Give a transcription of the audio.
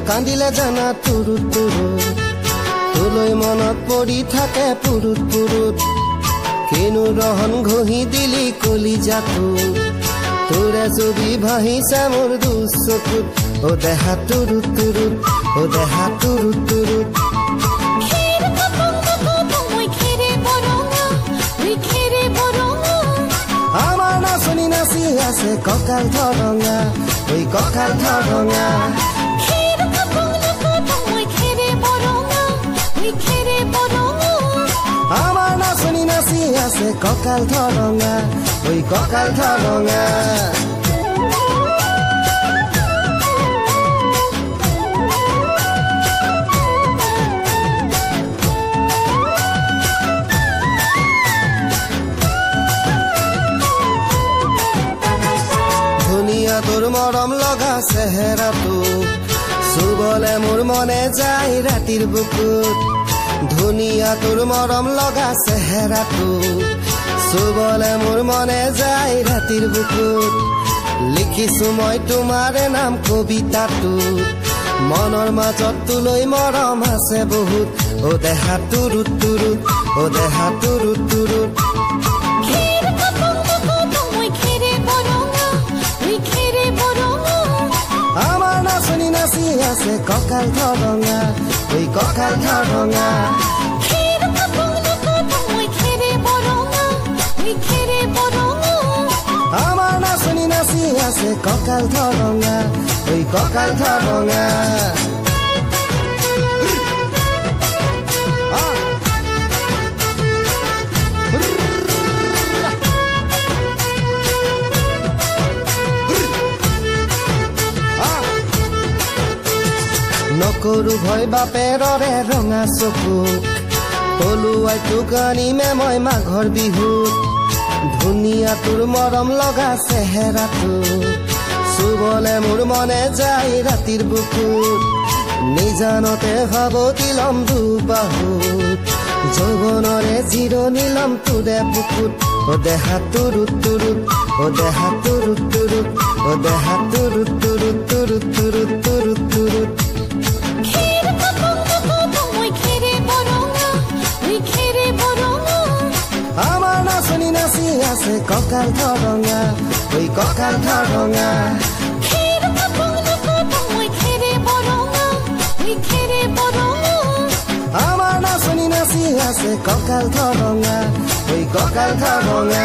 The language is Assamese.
কান্দিলে জানা তুৰুত তুৰুত তোলৈ মনত পৰি থাকে পুৰুত পুৰুত কিনো ৰহন ঘহি দিলি কলিজাটো তোৰে ছবি ভাহিছে মোৰ দুচকুত ও দেহা তুৰুত তুৰুত ও দেহা তুৰুত তুৰুত আমাৰ নাচনি নাচি আছে কঁকাল ধৰঙা ঐ কঁকাল ধৰঙা আমাৰ নাচনি নাচি আছে কঁকাল ধৰঙা ঐ কঁকাল ধৰঙা ধুনীয়া তোৰ মৰম লগা চেহেৰাটো চুবলে মোৰ মনে যায় ৰাতিৰ বুকুত ধুনীয়া তোৰ মৰম লগা চেহেৰাটো চুবলে মোৰ মনে যায় ৰাতিৰ বুকুত লিখিছো মই তোমাৰে নাম কবিতাটো মনৰ মাজত তোলৈ মৰম আছে বহুত ও দেহা তুৰুত তুৰুত ও দেহা তুৰুত তুৰুত আমাৰ নাচনি নাচি আছে কঁকাল ধৰঙা ঐ কঁকাল ধৰঙা আমাৰ নাচনি নাচি আছে কঁকাল ধৰঙা ঐ কঁকাল ধৰঙা নকৰো ভয় বাপেৰৰে ৰঙা চকুক পলুৱাই তোক আনিমে মই মাঘৰ বিহুত ধুনীয়া তোৰ মৰম লগা চেহেৰাটো চুবলে মোৰ মনে যায় ৰাতিৰ বুকুত নিজানতে ভাবতি লম দুবাহুত যৌৱনৰে জিৰণি লম তোৰে বুকুত ও দেহা তুৰুত তুৰুত ও দেহা তুৰুত তুৰুত ও দেহা তুৰুত তুৰুত তুৰুত তুৰুত তুৰুত তুৰুত আমাৰ নাচনি নাচি আছে কঁকাল ধৰঙা ঐ কঁকাল ধৰঙা আমাৰ নাচনি নাচি আছে কঁকাল ধৰঙা ঐ কঁকাল ধৰঙা